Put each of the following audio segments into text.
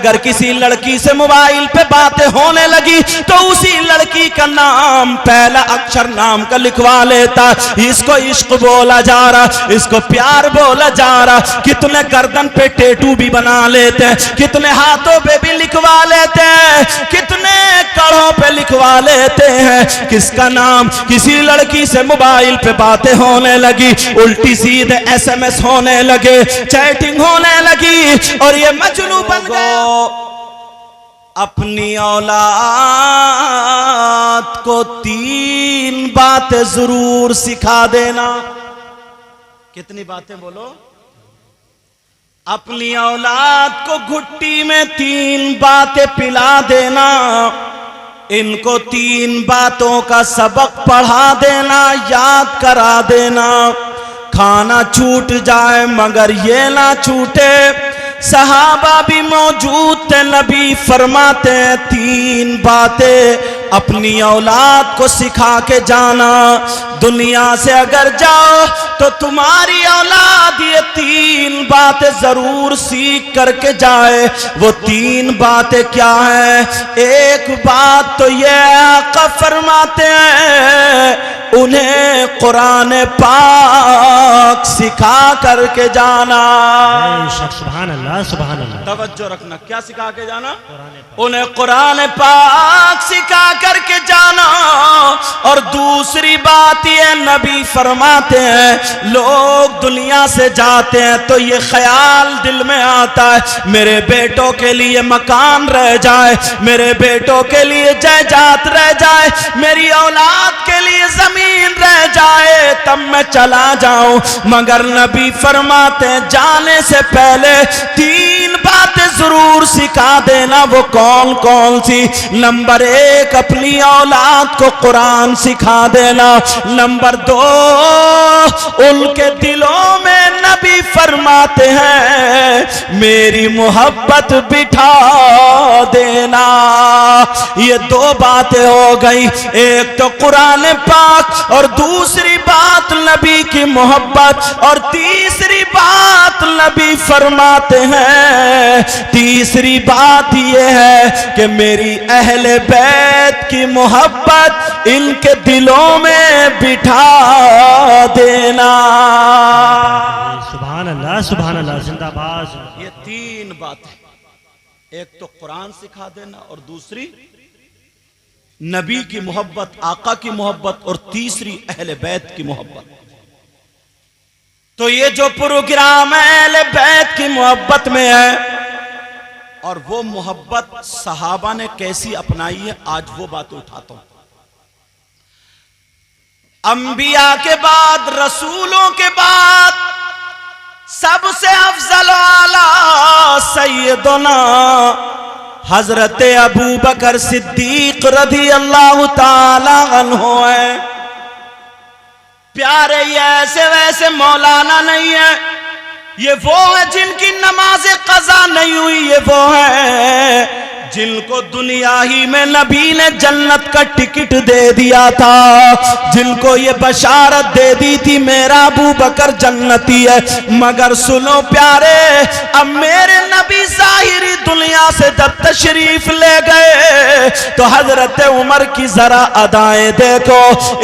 اگر کسی لڑکی سے موبائل پہ باتیں ہونے لگی تو اسی لڑکی کا نام پہلا اکشر نام کا لکھوا لیتا، اس کو عشق بولا جا رہا، اس کو پیار بولا جا رہا۔ کتنے گردن پہ ٹیٹو بھی بنا لیتے ہیں، کتنے ہاتھوں پہ بھی لکھوا لیتے ہیں، کتنے کڑوں پہ لکھوا لیتے ہیں۔ کس کا نام؟ کسی لڑکی سے موبائل پہ باتیں ہونے لگی، الٹی سیدھے ایس ایم ایس ہونے لگے، چیٹنگ ہونے لگی، اور یہ مجنون بن گیا۔ اپنی اولاد کو 3 باتیں ضرور سکھا دینا۔ کتنی باتیں بولو؟ اپنی اولاد کو گھٹی میں 3 باتیں پلا دینا، ان کو 3 باتوں کا سبق پڑھا دینا، یاد کرا دینا۔ کھانا چھوٹ جائے مگر یہ نہ چھوٹے۔ صحابہ بھی موجود تھے، نبی فرماتے ہیں 3 باتیں اپنی اولاد کو سکھا کے جانا۔ دنیا سے اگر جاؤ تو تمہاری اولاد یہ 3 باتیں ضرور سیکھ کر کے جائے۔ وہ 3 باتیں کیا ہیں؟ ایک بات تو یہ آقا فرماتے ہیں انہیں قرآن پاک سکھا کر کے جانا۔ سبحان اللہ سبحان اللہ۔ توجہ رکھنا، کیا سکھا کے جانا؟ انہیں قرآن پاک سکھا کر کے جانا۔ اور دوسری بات یہ نبی فرماتے ہیں لوگ دنیا سے جاتے ہیں تو یہ خیال دل میں آتا ہے میرے بیٹوں کے لیے مکان رہ جائے، میرے بیٹوں کے لیے جائیداد رہ جائے، میری اولاد کے لیے زمین رہ جائے، تب میں چلا جاؤں۔ مگر نبی فرماتے ہیں جانے سے پہلے 3 باتیں ضرور سکھا دینا۔ وہ کون کون سی؟ نمبر 1 اپنی اولاد کو قرآن سکھا دینا۔ نمبر 2 ان کے دلوں میں نبی فرماتے ہیں میری محبت بٹھا دینا۔ یہ 2 باتیں ہو گئی، ایک تو قرآن پاک اور دوسری بات نبی کی محبت، اور تیسری بات نبی فرماتے ہیں تیسری بات یہ ہے کہ میری اہل بیت کی محبت ان کے دلوں میں بٹھا دینا۔ سبحان اللہ سبحان اللہ، زندہ باد۔ یہ 3 باتیں، ایک تو قرآن سکھا دینا، اور دوسری نبی کی محبت، آقا کی محبت، اور تیسری اہل بیت کی محبت۔ تو یہ جو پروگرام اہل بیت کی محبت میں ہے، اور وہ محبت صحابہ نے کیسی اپنائی ہے، آج وہ بات اٹھاتا ہوں۔ انبیاء کے بعد، رسولوں کے بعد سب سے افضل اعلیٰ سیدنا حضرت ابوبکر صدیق رضی اللہ تعالی عنہ ہے۔ پیارے یہ ایسے ویسے مولانا نہیں ہے، یہ وہ ہے جن کی نماز قضا نہیں ہوئی، یہ وہ ہے جن کو دنیا ہی میں نبی نے جنت کا ٹکٹ دے دیا تھا، جن کو یہ بشارت دے دی تھی میرا ابوبکر جنتی ہے۔ مگر سنو پیارے، اب میرے نبی ظاہری دنیا سے جب تشریف لے گئے تو حضرت عمر کی ذرا ادائیں دیکھو۔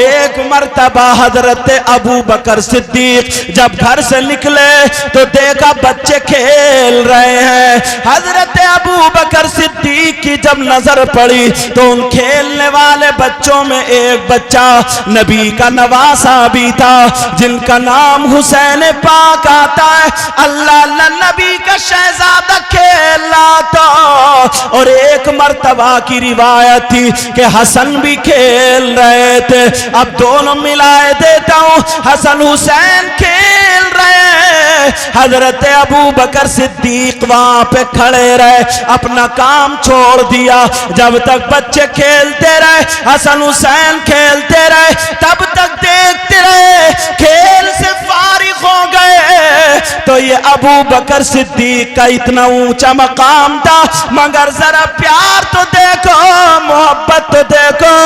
ایک مرتبہ حضرت ابوبکر صدیق جب گھر سے نکلے تو دیکھا بچے کھیل رہے ہیں۔ حضرت ابوبکر صدیق کی جب نظر پڑی تو ان کھیلنے والے بچوں میں ایک بچہ نبی کا نواسا بھی تھا جن کا نام حسین پاک آتا ہے۔ اللہ اللہ نبی کا شہزادہ کھیل رہا تھا، اور ایک مرتبہ کی روایت تھی کہ حسن بھی کھیل رہے تھے۔ اب دونوں ملائے دیتا ہوں، حسن حسین کھیل رہے ہیں، حضرت ابوبکر صدیق وہاں پہ کھڑے رہے، اپنا کام چھوڑ دیا۔ جب تک بچے کھیلتے رہے، حسن حسین کھیلتے رہے، تب تک دیکھتے رہے، کھیل سے فارغ ہو گئے تو یہ ابوبکر صدیق کا اتنا اونچا مقام تھا، مگر ذرا پیار تو دیکھو، محبت تو دیکھو،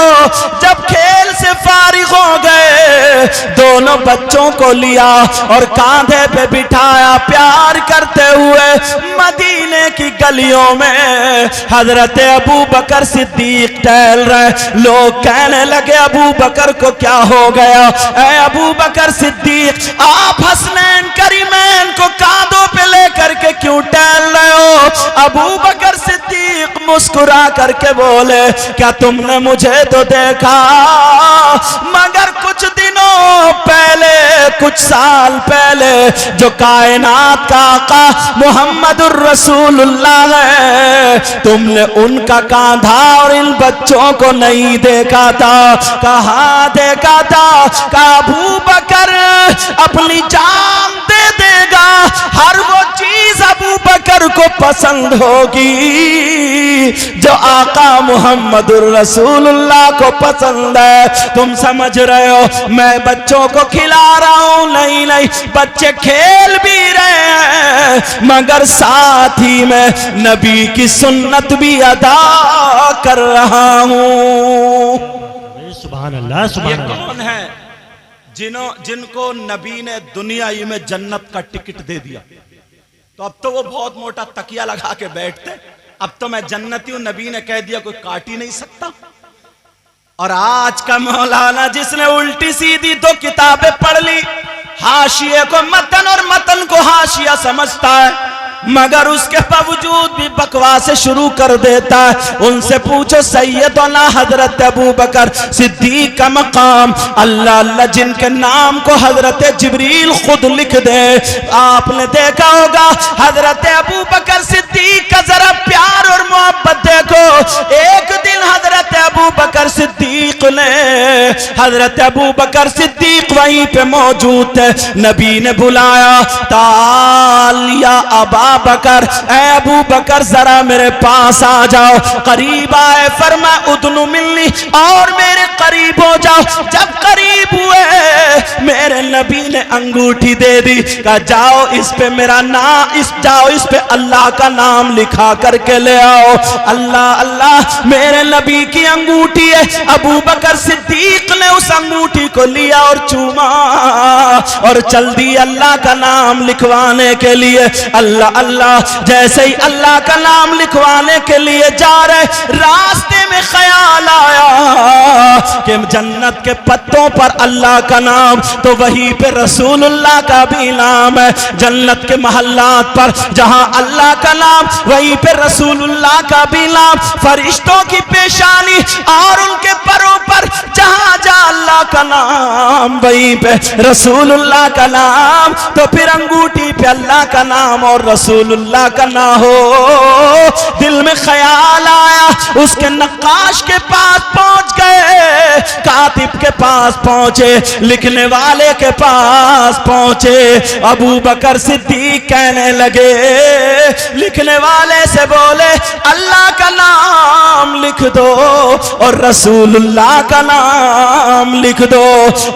جب کھیل سے فارغ ہو گئے، دونوں بچوں کو لیا اور کاندھے پہ بٹھایا، پیار کرتے ہوئے مدینے کی گلیوں میں حضرت ابو بکر صدیق ٹہل رہے۔ لوگ کہنے لگے ابو بکر کو کیا ہو گیا؟ اے ابو بکر صدیق، آپ حسنین کریمین کو کاندھوں پہ لے کر کے کیوں ٹہل رہے ہو؟ ابو بکر صدیق مسکرا کر کے بولے، کیا تم نے مجھے تو دیکھا، مگر کچھ دنوں پہلے، کچھ سال پہلے جو کائنات کا آقا محمد الرسول اللہ ہے، تم نے ان کا کاندھا اور ان بچوں کو نہیں دیکھا تھا۔ کہاں دیکھا تھا؟ کہ ابو بکر اپنی جان دے دے گا، ہر وہ چیز ابو بکر کو پسند ہوگی جو آقا محمد الرسول اللہ کو پسند ہے۔ تم سمجھ رہے ہو میں بچوں کو کھلا رہا ہوں؟ نہیں نہیں، بچے کھیل بھی رہے ہیں مگر ساتھ ہی میں نبی کی سنت بھی ادا کر رہا ہوں۔ سبحان اللہ سبحان یہ اللہ۔ کون ہے جن کو نبی نے دنیا ہی میں جنت کا ٹکٹ دے دیا؟ تو اب تو وہ بہت موٹا تکیہ لگا کے بیٹھتے، اب تو میں جنتی ہوں، نبی نے کہہ دیا کوئی کاٹ ہی نہیں سکتا۔ اور آج کا مولانا جس نے الٹی سیدھی دو کتابیں پڑھ لی، حاشیے کو متن اور متن کو حاشیہ سمجھتا ہے، مگر اس کے باوجود بھی بکواسیں شروع کر دیتا ہے۔ ان سے پوچھو سیدنا حضرت ابو بکر صدیق کا مقام، اللہ اللہ جن کے نام کو حضرت جبریل خود لکھ دے۔ آپ نے دیکھا ہوگا حضرت ابو بکر صدیق کا ذرا پیار اور محبت دیکھو۔ ایک دن حضرت ابو بکر صدیق نے، حضرت ابو بکر صدیق وہیں پہ موجود تھے، نبی نے بلایا، تعال یا ابا بکر، اے ابو بکر ذرا میرے پاس آ جاؤ۔ قریب آئے، فرمایا ادنو ملنی، اور میرے قریب ہو جاؤ۔ جب قریب ہوئے میرے نبی نے انگوٹھی دے دی، کہا جاؤ اس پہ میرا نام، جاؤ اس پہ اللہ کا نام لکھا کر کے لے آؤ۔ اللہ اللہ، میرے نبی کی انگوٹھی ہے۔ ابو بکر صدیق نے اس انگوٹھی کو لیا اور چوما اور چل دی اللہ کا نام لکھوانے کے لیے۔ اللہ اللہ، جیسے ہی اللہ کا نام لکھوانے کے لیے جا رہے، راستے میں خیال آیا کہ جنت کے پتوں پر اللہ کا نام، تو وہیں پہ رسول اللہ کا بھی نام ہے۔ جنت کے محلات پر جہاں اللہ کا نام، وہیں پہ رسول اللہ کا بھی نام۔ فرشتوں کی پیشانی اور ان کے پروں پر جہاں جہاں اللہ کا نام، وہیں پہ رسول اللہ کا نام۔ تو پھر انگوٹھی پہ اللہ کا نام اور رسول اللہ کا نہ ہو۔ دل میں خیال آیا، اس کے نقاش کے پاس پہنچ گئے، کاتب کے پاس پہنچے، لکھنے والے کے پاس پہنچے۔ ابو بکر صدیق کہنے لگے، لکھنے والے سے بولے اللہ کا نام لکھ دو اور رسول اللہ کا نام لکھ دو۔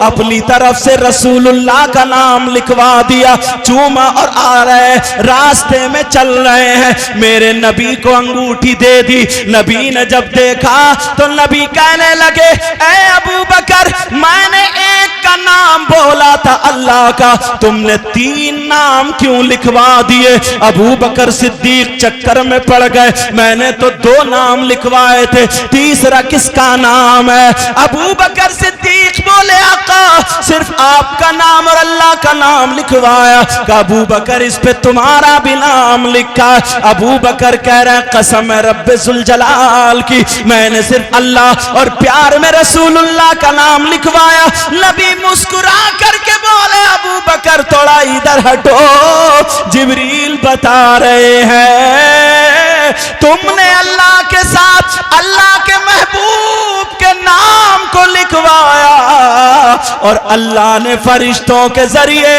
اپنی طرف سے رسول اللہ کا نام لکھوا دیا، چوما اور آ رہے، راستے میں چل رہے ہیں، میرے نبی کو انگوٹھی دے دی۔ نبی نے جب دیکھا تو نبی کہنے لگے، اے ابو بکر، میں نے ایک کا نام بولا تھا اللہ کا، تم نے 3 نام کیوں لکھوا دیے؟ ابو بکر صدیق چکر میں پڑ گئے، میں نے تو 2 نام لکھوائے تھے، تیسرا کس کا نام ہے؟ ابو بکر صدیق بولے آقا صرف آپ کا نام اور اللہ کا نام لکھوایا۔ کہ ابو بکر اس پہ تمہارا بھی نام لکھا۔ ابو بکر کہہ رہے ہیں قسم رب ذوالجلال کی، میں نے صرف اللہ اور پیار میں رسول اللہ کا نام لکھوایا۔ نبی مسکرا کر کے بولے ابو بکر تھوڑا ادھر ہٹو، جبریل بتا رہے ہیں تم نے اللہ کے ساتھ اللہ کے محبوب کے نام کو لکھوایا، اور اللہ نے فرشتوں کے ذریعے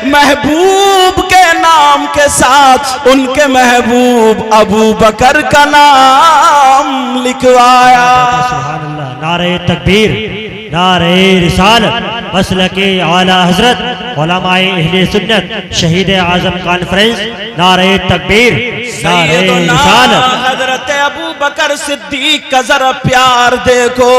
محبوب کے نام کے ساتھ ان کے محبوب ابو بکر کا نام لکھوایا۔ سبحان اللہ، نعرہ تکبیر، نعرہ رسالت، مسلک اعلیٰ حضرت علماء اہل سنت شہید اعظم کانفرنس، نعرہ تکبیر، نعرہ رسالت۔ حضرت ابو بکر صدیق کا ذرا پیار دیکھو،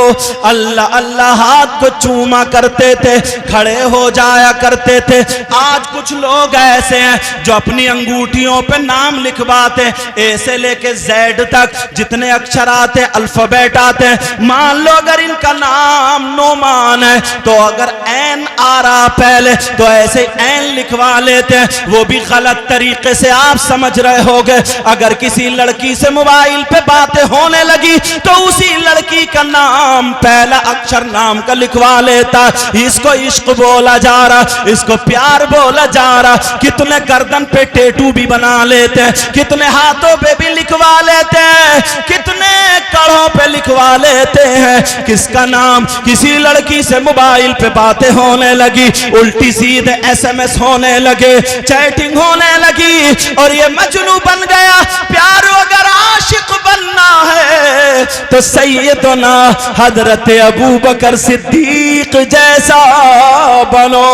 اللہ اللہ ہاتھ کو چوما کرتے تھے، کھڑے ہو جایا کرتے تھے۔ آج کچھ لوگ ایسے ہیں جو اپنی انگوٹھیوں پہ نام لکھواتے، اے سے لے کے زیڈ تک جتنے اکشر آتے الفابیٹ آتے ہیں، مان لو اگر ان کا نام نعمان ہے تو اگر این آ رہا پہلے تو ایسے این لکھوا لیتے ہیں، وہ بھی غلط طریقے سے آپ سمجھ رہے ہوگے۔ اگر کسی لڑکی سے موبائل پہ باتیں ہونے لگی تو اسی لڑکی کا نام پہلا اکشر نام کا لکھوا لیتا، اس کو عشق بولا جا رہا، اس کو پیار بولا جا رہا۔ کتنے گردن پہ ٹیٹو بھی بنا لیتے ہیں، کتنے ہاتھوں پہ بھی لکھوا لیتے ہیں، کتنے کڑھوں پہ لکھوا لیتے ہیں۔ کس کا نام؟ کسی لڑکی سے موبائل پہ باتیں ہونے لگی، الٹی سیدھے ایس ایم ایس ہونے لگے، چیٹنگ ہونے لگی اور یہ مجنو بن گیا۔ پیارو اگر عاشق بننا ہے تو سیدنا حضرت ابو بکر صدیق جیسا بنو۔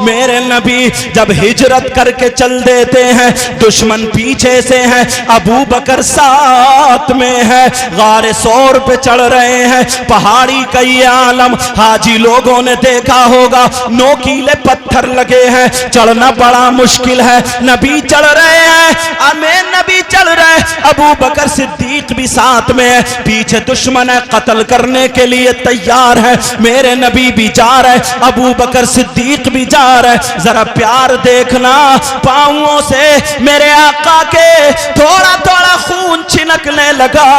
میرے نبی جب ہجرت کر کے چل دیتے ہیں، دشمن پیچھے سے ہیں، ابو بکر ساتھ میں ہے، غار سور پہ چڑھ رہے ہیں، پہاڑی کا یہ عالم حاجی لوگوں نے دیکھا ہوگا، نوکیلے پتھر لگے ہیں، چڑھنا بڑا مشکل ہے، نبی چڑھ رہے ہیں، نبی چڑھ رہے ہیں، ابو بکر صدیق بھی ساتھ میں ہے، پیچھے دشمن ہے، قتل کرنے کے لیے تیار ہے، میرے نبی بھی جا رہے، ابو بکر صدیق بھی جا رہے۔ ذرا پیار دیکھنا، پاؤں سے میرے آقا کے تھوڑا تھوڑا خون چھنکنے لگا،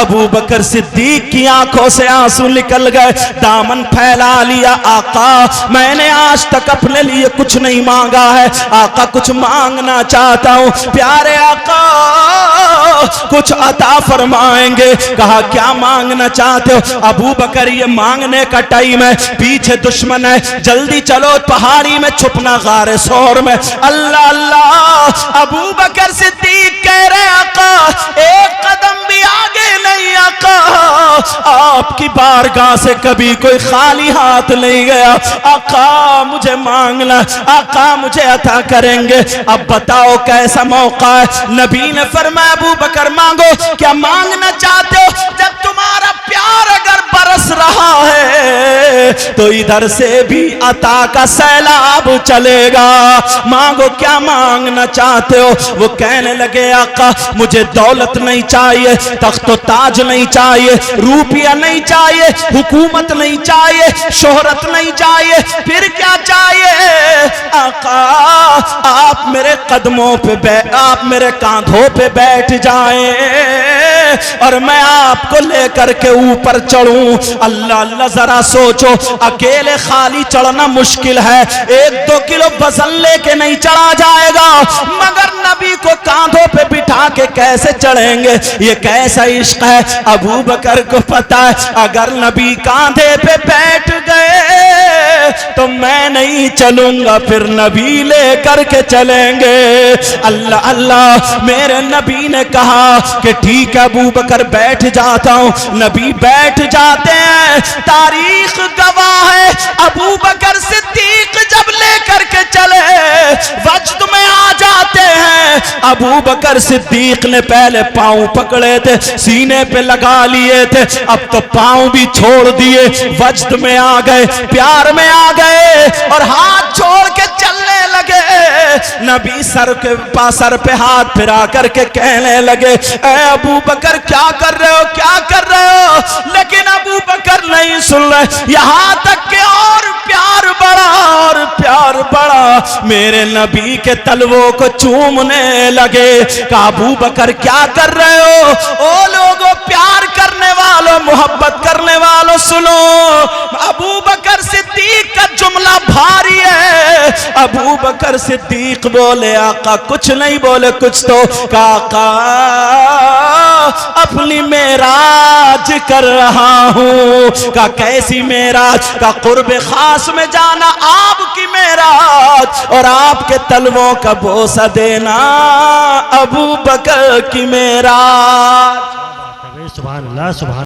ابو بکر صدیق کی آنکھوں سے آنسو نکل گئے، دامن پھیلا لیا۔ آقا میں نے آج تک اپنے لیے کچھ نہیں مانگا ہے، آقا کچھ مانگنا چاہتا ہوں، پیارے آقا کچھ عطا فرمائیں گے؟ کہا کیا مانگنا چاہتے ہو؟ ابو بکر یہ مانگنے کا ٹائم ہے، پیچھے دشمن ہے، جلدی چلو، پہاڑی میں چھپنا، غار سور میں۔ اللہ اللہ، ابو بکر صدیق کہہ رہے آقا ایک قدم بھی آگے نہیں، آقا آپ کی بارگاہ سے کبھی کوئی خالی ہاتھ نہیں گیا، آقا مجھے مانگنا، آقا مجھے عطا کریں گے۔ اب بتاؤ کیسا موقع ہے؟ نبی نے فرمایا ابو بکر مانگو، کیا مانگنا چاہتے ہو؟ جب تمہارا پیار اگر برس رہا ہے تو ادھر سے بھی عطا کا سیلاب چلے گا، مانگو کیا مانگنا چاہتے ہو؟ وہ کہنے لگے آقا مجھے دولت نہیں چاہیے، تخت و تاج نہیں چاہیے، روپیہ نہیں چاہیے، حکومت نہیں چاہیے، شہرت نہیں چاہیے، پھر کیا چاہیے؟ آقا آپ میرے قدموں پہ آپ میرے کاندھوں پہ بیٹھ جائیں اور میں آپ کو لے کر کے اوپر چڑھوں۔ اللہ اللہ، ذرا سوچو، اکیلے خالی چڑھنا مشکل ہے، 1-2 کلو وزن لے کے نہیں چڑھا جائے گا، مگر نبی کو کاندھوں پہ بٹھا کے کیسے چڑھیں گے؟ یہ کیسا عشق ہے؟ ابو بکر کو پتا ہے اگر نبی کاندھے پہ بیٹھ گئے تو میں نہیں چلوں گا، پھر نبی لے کر کے چلیں گے۔ اللہ اللہ، میرے نبی نے کہا کہ ٹھیک ہے ابو بکر بیٹھ جاتا ہوں، نبی بیٹھ جاتے ہیں۔ تاریخ گواہ ہے ابو بکر صدیق جب لے کر کے چلے وجد میں آ جاتے ہیں۔ ابو بکر صدیق نے پہلے پاؤں پکڑے تھے، سینے پہ لگا لیے تھے، اب تو پاؤں بھی چھوڑ دیے، وجد میں آ گئے، پیار میں آ گئے اور ہاتھ چھوڑ کے چلنے لگے۔ نبی سر پہ ہاتھ پھرا کر کے کہنے لگے اے ابو بکر کیا کر رہے ہو، کیا کر رہے ہو؟ لیکن ابو بکر نہیں سن رہے، یہاں تک کہ اور پیار بڑا اور پیار بڑا، میرے نبی کے تلووں کو چومنے لگے۔ کہا ابو بکر کیا کر رہے ہو؟ او لوگوں، پیار کرنے والوں، محبت کرنے والوں سنو، ابو بکر صدیق کا جملہ بھاری ہے۔ ابو بکر صدیق بولے آقا کچھ نہیں بولے، کچھ تو کہا آقا اپنی معراج کر رہا ہوں۔ کہا کیسی معراج؟ کہا قرب خاص میں جانا، آپ کی معراج اور آپ کے تلووں کا بوسہ دینا ابو بکر کی معراج۔ سبحان اللہ، سبحان